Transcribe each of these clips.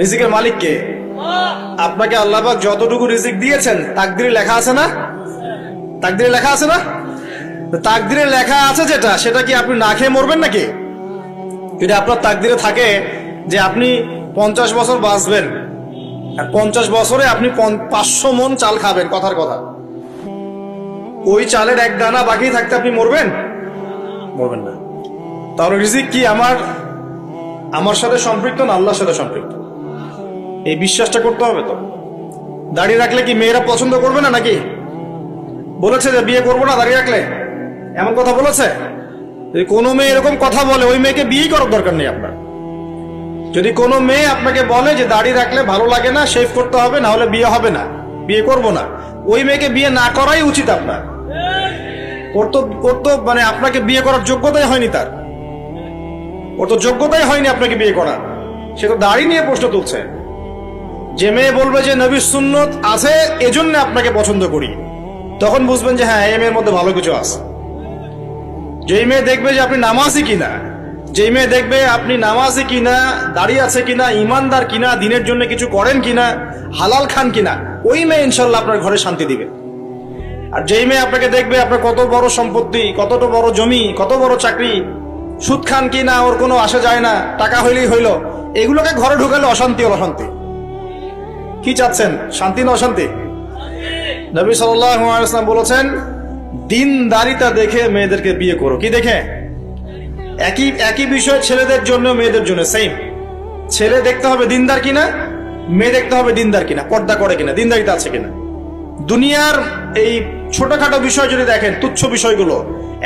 রিজিকের মালিক কে? আপনাকে আল্লাহ পাক যতটুকু রিজিক দিয়েছেন তাকদিরে লেখা আছে না? তাকদিরে লেখা আছে না? তাকদিরে লেখা আছে যেটা, সেটা কি আপনি না খেয়ে মরবেন নাকি? যদি আপনার তাকদিরে থাকে যে আপনি 50 বছর বাঁচবেন আর 50 বছরে আপনি 500 মণ চাল খাবেন, কথার কথা, ওই চালের এক দানা বাকি থাকতে আপনি মরবেন? মরবেন না। তাহলে রিজিক কি আমার সাথে সম্পৃক্ত না আল্লাহর সাথে সম্পৃক্ত? এই বিশ্বাসটা করতে হবে। তো দাড়ি রাখলে কি মেয়েরা পছন্দ করবে না নাকি? বলেছে যে বিয়ে করবো না দাড়ি রাখলে, এমন কথা বলেছে? যদি কোনো মেয়ে এরকম কথা বলে, ওই মেয়েকে বিয়েই করার দরকার নেই আপনার। যদি কোনো মেয়ে আপনাকে বলে যে দাড়ি রাখলে ভালো লাগে না, শেভ করতে হবে, না হলে বিয়ে হবে না, বিয়ে করব না, ওই মেয়েকে বিয়ে না করাই উচিত আপনার। ওর তো মানে আপনাকে বিয়ে করার যোগ্যতাই হয়নি, ওর তো যোগ্যতাই হয়নি আপনাকে বিয়ে করার। সে তো দাড়ি নিয়ে প্রশ্ন তুলছে। যে মেয়ে বলবে যে নবীর সুন্নত আছে এজন্য আপনাকে পছন্দ করি, তখন বুঝবেন যে হ্যাঁ, এই মেয়ের মধ্যে ভালো কিছু আছে। যেই মেয়ে দেখবে যে আপনি নামাজি কিনা, যেই মেয়ে দেখবে আপনি নামাজি কিনা, দাঁড়িয়ে আছে কিনা, ইমানদার কিনা, দিনের জন্য কিছু করেন কিনা, হালাল খান কিনা, ওই মেয়ে ইনশাল্লাহ আপনার ঘরে শান্তি দিবে। আর যেই মেয়ে আপনাকে দেখবে আপনার কত বড় সম্পত্তি, কতটা বড় জমি, কত বড় চাকরি, সুদ খান কিনা ওর কোনো আসে যায় না, টাকা হইলেই হইল, এগুলোকে ঘরে ঢুকালে অশান্তি। অশান্তি কি চাচ্ছেন, শান্তি না অশান্তি? নবী সাল্লাল্লাহু আলাইহি ওয়াসাল্লাম বলেছেন, দিনদারিতা দেখে মেয়েদেরকে বিয়ে করো। কি দেখে? একই বিষয় ছেলেদের জন্য মেয়েদের জন্য সেম। ছেলে দেখতে হবে দিনদার কিনা, মেয়ে দেখতে হবে দিনদার কিনা, পর্দা করে কিনা, দিনদারিতা আছে কিনা। দুনিয়ার এই ছোটখাটো বিষয় যদি দেখেন, তুচ্ছ বিষয়গুলো,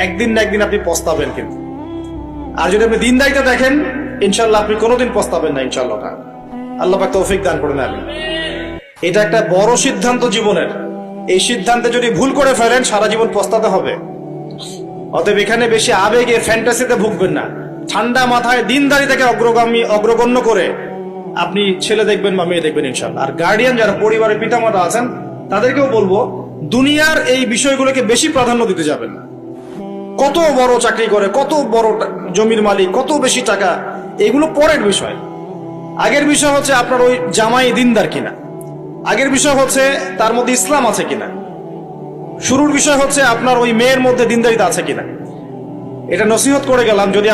একদিন না একদিন আপনি পস্তাবেন কিন্তু। আর যদি আপনি দিনদারিতা দেখেন, ইনশাল্লাহ আপনি কোনোদিন পস্তাবেন না ইনশাল্লাহ। আল্লাহ পাক তৌফিক দান করে নেবেন। এটা একটা বড় সিদ্ধান্ত জীবনের। এই সিদ্ধান্তে যদি ভুল করে ফেলেন, সারা জীবন পস্তাতে হবে। অতএব এখানে বেশি আবেগে, ফ্যান্টাসিতে ভুগবেন না। ঠান্ডা মাথায় দিনদারিতাকে অগ্রগণ্য করে আপনি ছেলে দেখবেন বা মেয়ে দেখবেন ইনশাল্লাহ। আর গার্ডিয়ান যারা পরিবারের পিতামাতা আছেন, তাদেরকেও বলবো, দুনিয়ার এই বিষয়গুলোকে বেশি প্রাধান্য দিতে যাবেন না। কত বড় চাকরি করে, কত বড় জমির মালিক, কত বেশি টাকা, এগুলো পরের বিষয়। আগের বিষয় হচ্ছে আপনার ওই জামাই দিনদার কিনা, আগের বিষয় হচ্ছে তার মধ্যে ইসলাম আছে কিনা, শুরুর বিষয় হচ্ছে আপনার ওই মেয়ের মধ্যে দিনদারিতা আছে কিনা। এটা নসিহত করে গেলাম। যদি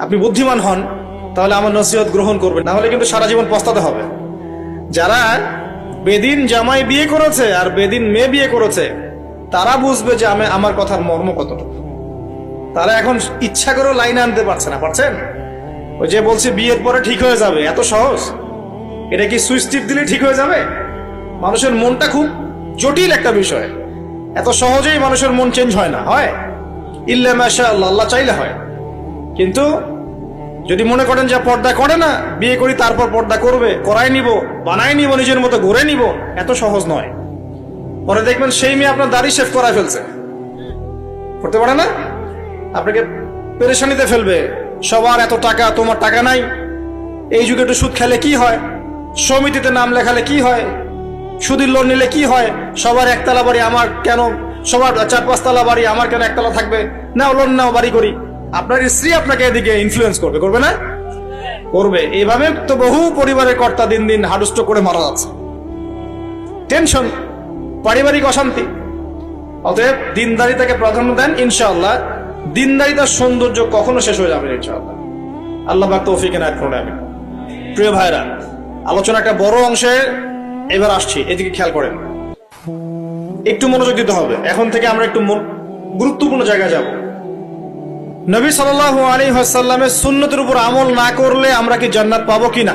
আপনি বুদ্ধিমান হন, তাহলে আমার নসিহত গ্রহণ করবেন, না হলে কিন্তু সারা জীবন পস্তাতে হবে। যারা বেদিন জামাই বিয়ে করেছে আর বেদিন মেয়ে বিয়ে করেছে, তারা বুঝবে যে আমার কথার মর্ম কতটুকু। তারা এখন ইচ্ছা করেও লাইনে আনতে পারছে না। পারছেন? ওই যে বলছে বিয়ের পরে ঠিক হয়ে যাবে, এত সহজ? এটা কি সুইচ টিপ দিলে ঠিক হয়ে যাবে? মানুষের মনটা খুব জটিল একটা বিষয়। এত সহজেই মানুষের মন চেঞ্জ হয় না। হয় ইল্লা মাশাআল্লাহ, আল্লাহ চাইলে হয়। কিন্তু যদি মনে করেন যে পর্দা করে না, বিয়ে করি তারপর পর্দা করবে, করাই নিব, বানাই নিব, নিজের মতো গড়ে নিব, এত সহজ নয়। পরে দেখবেন সেই মেয়ে আপনার দাড়ি শেভ করায় ফেলছে, করতে পারে না, আপনাকে পেরেশানিতে ফেলবে। সবার এত টাকা, তোমার টাকা নাই। এই যুগে একটু সুদ খেলে কি হয়, সমিতিতে নাম লেখালে কি হয়, সুদের লোন নিলে কি হয়, সবার একতলা বাড়ি, আমার কেন, সবার 4-5 তলা বাড়ি, আমার কেন একতলা থাকবে, নাও লোন নাও, বাড়ি করি। আপনার স্ত্রী আপনাকে এদিকে ইনফ্লুয়েন্স করবে, করবে না? করবে। এইভাবে তো বহু পরিবারের কর্তা দিন দিন হাডুষ্ট করে মারা যাচ্ছে। টেনশন, পারিবারিক অশান্তি। অতএব দিনদারিতাকে প্রাধান্য দেন ইনশাআল্লাহ। দিনদারিতার সৌন্দর্য কখনো শেষ হয়ে যাবে ইনশাআল্লাহ। আল্লাহ পাক তৌফিক এনায়েত করুন। আমিন। প্রিয় ভাইরা, আলোচনা একটা বড় অংশে এবার আসছি, এদিকে খেয়াল করেন, একটু মনোযোগ দিতে হবে। এখন থেকে আমরা একটু গুরুত্বপূর্ণ জায়গায় যাব। নবী সাল্লাল্লাহু আলাইহি ওয়াসাল্লামের সুন্নতের উপর আমল না করলে আমরা কি জান্নাত পাবো কিনা?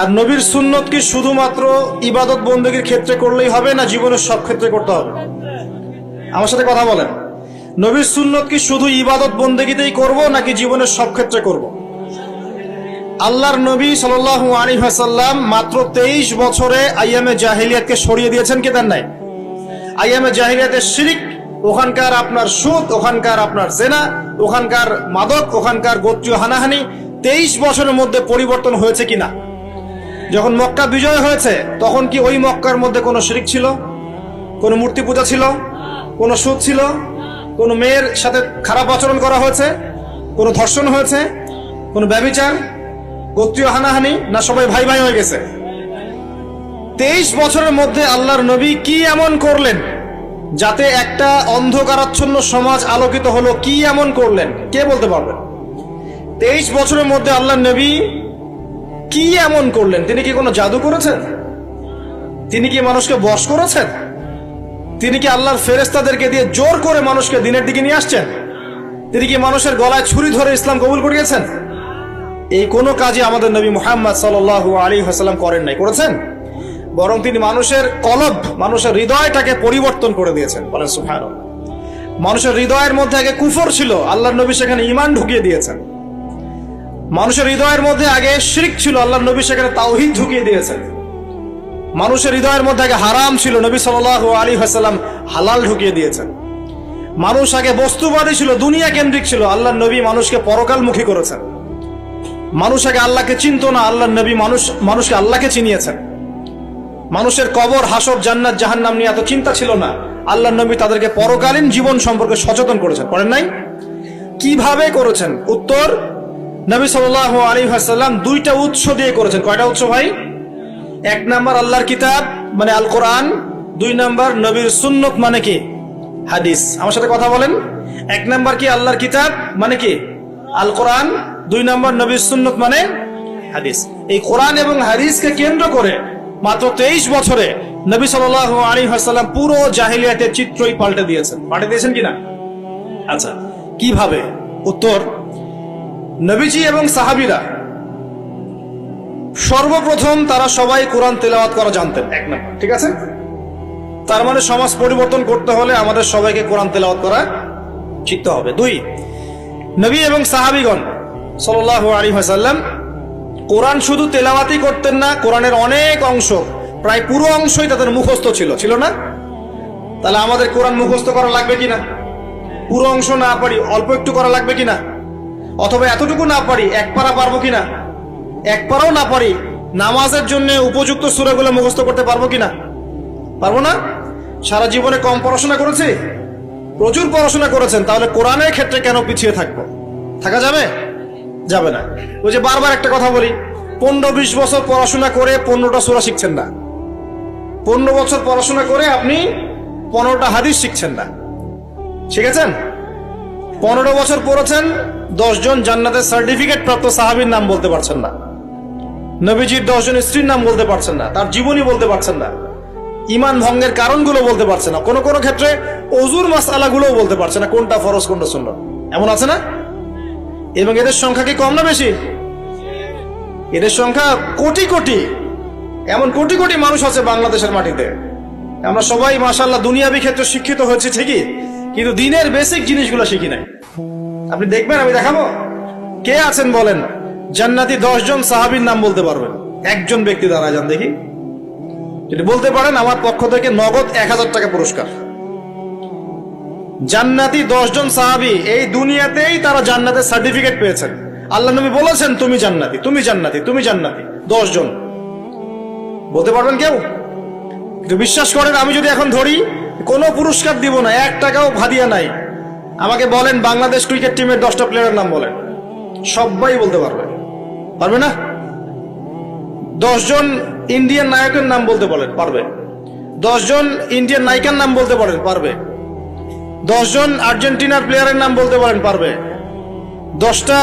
আর নবীর সুন্নত কি শুধুমাত্র ইবাদত বন্দেগীর ক্ষেত্রে করলেই হবে, না জীবনের সব ক্ষেত্রে করতে হবে? আমার সাথে কথা বলেন। নবীর সুন্নত কি শুধু ইবাদত বন্দেগীতেই করব, নাকি জীবনের সব ক্ষেত্রে করব? আল্লাহর নবী সাল্লাল্লাহু আলাইহি ওয়াসাল্লাম মাত্র 23 বছরে আইয়ামে জাহিলিয়াতকে সরিয়ে দিয়েছেন, কি দেন নাই? আইয়ামে জাহিলিয়াতের শিরক, ওখানকার আপনার সুদ, ওখানকার আপনার জেনা, ওখানকার মাদক, ওখানকার গোত্রীয় হানাহানি 23 বছরের মধ্যে পরিবর্তন হয়েছে কিনা? যখন মক্কা বিজয় হয়েছে, তখন কি ওই মক্কার মধ্যে কোনো শিরক ছিল, কোনো মূর্তি পূজা ছিল, কোনো সুদ ছিল, কোনো মেয়ের সাথে খারাপ আচরণ করা হয়েছে, কোনো ধর্ষণ হয়েছে, কোনো ব্যভিচার, গোত্রীয় হানাহানি, না সবাই ভাই ভাই হয়ে গেছে? 23 বছরের মধ্যে আল্লাহর নবী কি এমন করলেন যাতে একটা অন্ধকারাচ্ছন্ন সমাজ আলোকিত হলো? কি এমন করলেন, কে বলতে পারবেন? 23 বছরের মধ্যে আল্লাহর নবী কি এমন করলেন? তিনি কি কোনো জাদু করেছেন? তিনি কি মানুষকে বশ করেছেন? তিনি কি আল্লাহর ফেরেশতাদেরকে দিয়ে জোর করে মানুষকে দিনের দিকে নিয়ে আসছেন? তিনি কি মানুষের গলায় ছুরি ধরে ইসলাম কবুল করিয়েছেন? এই কোনো কাজই আমাদের নবী মুহাম্মদ সাল্লাল্লাহু আলাইহি ওয়াসাল্লাম করেন নাই। করেছেন? বরং তিনি মানুষের কলব, মানুষের হৃদয়টাকে পরিবর্তন করে দিয়েছেন। বলেন সুবহানাল্লাহ। মানুষের হৃদয়ের মধ্যে আগে কুফর ছিল, আল্লাহর নবী সেখানে ঈমান ঢুকিয়ে দিয়েছেন। মানুষের হৃদয়ের মধ্যে আগে শিরক ছিল, আল্লাহর নবী সেখানে তাওহীদ ঢুকিয়ে দিয়েছেন। মানুষের হৃদয়ের মধ্যে আগে হারাম ছিল, নবী সাল্লাল্লাহু আলাইহি ওয়াসাল্লাম হালাল ঢুকিয়ে দিয়েছেন। মানুষ আগে বস্তুবাদী ছিল, দুনিয়া কেন্দ্রিক ছিল, আল্লাহর নবী মানুষকে পরকালমুখী করেছেন। মানুষ আগে আল্লাহকে চিনত না, আল্লাহর নবী মানুষকে আল্লাহকে চিনিয়েছেন। মানুষের কবর, হাসর, জান্নাত, জাহান্নাম নিয়ে এত চিন্তা ছিল না, আল্লাহর নবী তাদেরকে পরকালীন জীবন সম্পর্কে সচেতন করেছেন। করেন নাই? কিভাবে করেছেন? উত্তর, নবী সাল্লাল্লাহু আলাইহি ওয়াসাল্লাম দুইটা উৎস দিয়ে করেছেন। কয়টা উৎস ভাই? 1 নাম্বার আল্লাহর কিতাব মানে আল কোরআন, 2 নাম্বার নবীর সুন্নত মানে কি? হাদিস। আমার সাথে কথা বলেন। 1 নাম্বার কি? আল্লাহর কিতাব মানে কি? আল কোরআন। 2 নাম্বার নবীর সুন্নত মানে হাদিস। এই কোরআন এবং হাদিসকে কেন্দ্র করে মাত্র 23 বছরে নবী সাল্লাল্লাহু আলাইহি ওয়াসাল্লাম পুরো জাহিলিয়াতের চিত্রই পাল্টে দিয়েছেন। পাল্টে দিয়েছেন কিনা? আচ্ছা, কিভাবে? উত্তর, নবীজি এবং সাহাবীরা সর্বপ্রথম তারা সবাই কোরআন তেলাওয়াত করা জানতেন। 1 নাম্বার, ঠিক আছে? তার মানে সমাজ পরিবর্তন করতে হলে আমাদের সবাইকে কোরআন তেলাওয়াত করা শিখতে হবে। 2, নবী এবং সাহাবীগণ সাল্লাল্লাহু আলাইহি ওয়াসাল্লাম কোরআন শুধু তেলাওয়াতই করতেন না, কোরআনের অনেক অংশ, প্রায় পুরো অংশই তাদের মুখস্থ ছিল, ছিল না? তাহলে আমাদের কোরআন মুখস্থ করা লাগবে কিনা? পুরো অংশ না পারি, অল্প একটু করা লাগবে কিনা? অথবা এতটুকু না পারি, 1 পারা পারবো কিনা? 1 পারাও না পারি, নামাজের জন্য উপযুক্ত সূরাগুলো মুখস্থ করতে পারবো কিনা? পারবো না? সারা জীবনে কম পড়াশোনা করেছি? প্রচুর পড়াশোনা করেছেন, তাহলে কোরআনের ক্ষেত্রে কেন পিছিয়ে থাকবো? থাকা যাবে? যাবে না। ওই যে বারবার একটা কথা বলি, 15-20 বছর পড়াশোনা করে 15টা সূরা শিখছেন না। 15 বছর পড়াশোনা করে আপনি 15টা হাদিস শিখছেন না। শিখেছেন? 15 বছর পড়েছেন, 10 জন জান্নাতের সার্টিফিকেট প্রাপ্ত সাহাবীর নাম বলতে পারছেন না। নবীজির 10 জন স্ত্রীর নাম বলতে পারছেন না, তার জীবনী বলতে পারছেন না, ঈমান ভঙ্গের কারণগুলো বলতে পারছেন না, কোনো কোনো ক্ষেত্রে ওযুর মাসআলাগুলোও বলতে পারছেন না, কোনটা ফরজ কোনটা সুন্নাত। এমন আছে না? এবং এদের সংখ্যা কি কম না বেশি? এদের সংখ্যা কোটি কোটি, এমন কোটি কোটি মানুষ আছে বাংলাদেশের মাটিতে। আমরা সবাই মাশাআল্লাহ দুনিয়াবি ক্ষেত্রে শিক্ষিত হয়েছি ঠিকই, কিন্তু দিনের বেসিক জিনিসগুলো শিখি নাই। আপনি দেখবেন, আমি দেখাবো। কে আছেন বলেন জান্নাতি 10 জন সাহাবীর নাম বলতে পারবেন? একজন ব্যক্তি দাঁড়ায় যান দেখি। যদি বলতে পারেন, আমার পক্ষ থেকে নগদ 1000 টাকা পুরস্কার। জান্নাতি 10 জন সাহাবী, এই দুনিয়াতেই তারা জান্নাতের সার্টিফিকেট পেয়েছেন। আল্লাহ নবী বলেছেন তুমি জান্নাতি, তুমি জান্নাতি, তুমি জান্নাতি। 10 জন বলতে পারবেন কেউ? কিন্তু বিশ্বাস করেন, আমি যদি এখন ধরি, কোনো পুরস্কার দিব না, 1 টাকাও ভাদিয়া নাই। আমাকে বলেন বাংলাদেশ ক্রিকেট টিমের 10টা প্লেয়ারের নাম বলেন, সবাই বলতে পারবে। পারবে না? 10 জন ইন্ডিয়ান নায়কের নাম বলতে বলেন, পারবে। 10 জন ইন্ডিয়ান নায়িকার নাম বলতে পারেন, পারবে। 10 জন আর্জেন্টিনার প্লেয়ারের নাম বলতে পারেন, পারবে। 10টা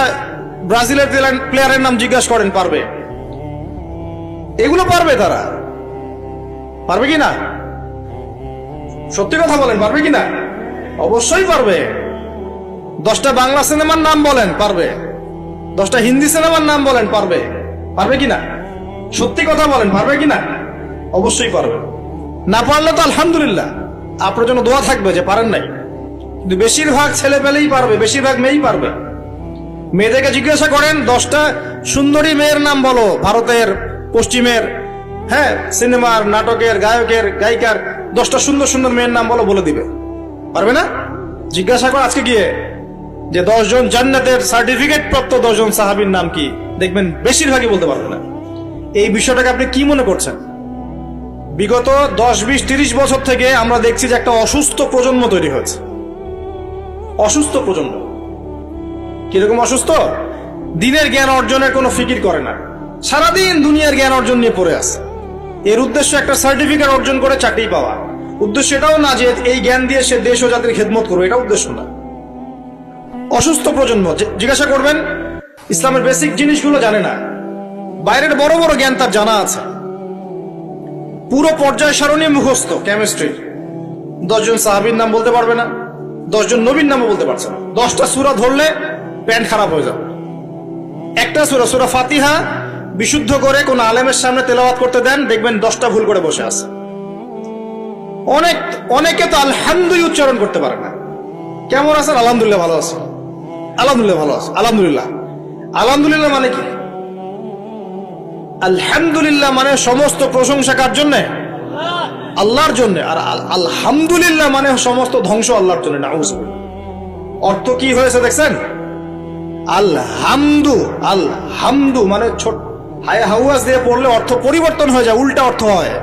ব্রাজিলের প্লেয়ারের নাম জিজ্ঞাসা করেন, পারবে। এগুলো পারবে তারা। পারবে কি না? সত্যি কথা বলেন, পারবে কি না? অবশ্যই পারবে। 10টা বাংলা সিনেমার নাম বলেন, পারবে। 10টা হিন্দি সিনেমার নাম বলেন, পারবে। পারবে কি না? সত্যি কথা বলেন, পারবে কি না? অবশ্যই পারবে। না পারলে তো আলহামদুলিল্লাহ, আপনার জন্য দোয়া থাকবে যে পারেন নাই। কিন্তু বেশিরভাগ ছেলে পেলেই পারবে, বেশিরভাগ মেয়েই পারবে। মেয়েদেরকে জিজ্ঞাসা করেন 10টা সুন্দরী মেয়ের নাম বলো, ভারতের, পশ্চিমের, হ্যাঁ, সিনেমার, নাটকের, গায়কের, গায়িকার 10টা সুন্দর সুন্দর মেয়ের নাম বলো, বলে দিবে। পারবে না? জিজ্ঞাসা কর আজকে গিয়ে যে 10 জন জান্নাতের সার্টিফিকেট প্রাপ্ত 10 জন সাহাবীর নাম কি, দেখবেন বেশিরভাগই বলতে পারবে না। এই বিষয়টাকে আপনি কি মনে করছেন? বিগত 10, 20, 30 বছর থেকে আমরা দেখছি যে একটা অসুস্থ প্রজন্ম তৈরি হয়েছে। অসুস্থ প্রজন্ম। কিরকম অসুস্থ? দিনের জ্ঞান অর্জনের কোনো ফিকির করে না, সারাদিন দুনিয়ার জ্ঞান অর্জন নিয়ে পড়ে আছে। এর উদ্দেশ্য একটা সার্টিফিকেট অর্জন করে চাকরি পাওয়া। উদ্দেশ্য এটাও না যে এই জ্ঞান দিয়ে সে দেশ ও জাতির খেদমত করবে, এটা উদ্দেশ্য না। অসুস্থ প্রজন্ম, জিজ্ঞাসা করবেন ইসলামের বেসিক জিনিসগুলো জানে না, বাইরের বড় বড় জ্ঞান তার জানা আছে, পুরো পর্যায় সারণী মুখস্থ কেমিস্ট্রি, 10 জন সাহাবীর নাম বলতে পারবে না, 10 জন নবীর নামও বলতে পারছে না। 10টা সূরা ধরলে প্যান্ট খারাপ হয়ে যাবে। একটা সূরা, সূরা ফাতিহা বিশুদ্ধ করে কোন আলেমের সামনে তেলাওয়াত করতে দেন, দেখবেন 10টা ভুল করে বসে আছে। অনেকে তো আলহামদুলিল্লাহ উচ্চারণ করতে পারে না। কেমন আছেন? আলহামদুলিল্লাহ ভালো আছে, আলহামদুলিল্লাহ ভালো আছে, আলহামদুলিল্লাহ। আলহামদুলিল্লাহ মানে কি? আলহামদুলিল্লাহ মানে সমস্ত প্রশংসা কার জন্য? আল্লাহর জন্য। আর আলহামদুলিল্লাহ মানে সমস্ত ধ্বংস আল্লাহর জন্য। নাউযুবিল্লাহ। অর্থ কি হয়েছে দেখছেন? আলহামদু, আলহামদু মানে ছোট হায়া হাওয়াজ দিয়ে পড়লে অর্থ পরিবর্তন হয়ে যায়, উল্টা অর্থ হয়।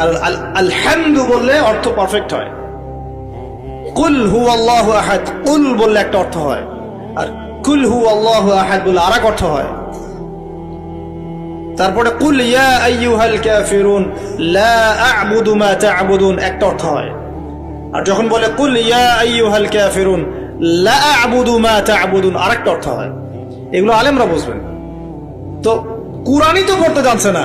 আর আলহামদু বললে অর্থ পারফেক্ট হয়। কুল হুয়াল্লাহু আহাদ, কুল বললে একটা অর্থ হয়, আর কুল হুয়াল্লাহু আহাদ বললে আরেক অর্থ হয়। তারপরে কুল ইয়া আইয়ুহাল কাফিরুন লা আ'বুদু মা তা'বুদুন একটা অর্থ হয়। আর যখন বলে কুল ইয়া আইয়ুহাল কাফিরুন লা আ'বুদু মা তা'বুদুন আরেকটা অর্থ হয়। এগুলো আলেমরা বুঝবেন। তো কুরআনই তো পড়তে জানছে না,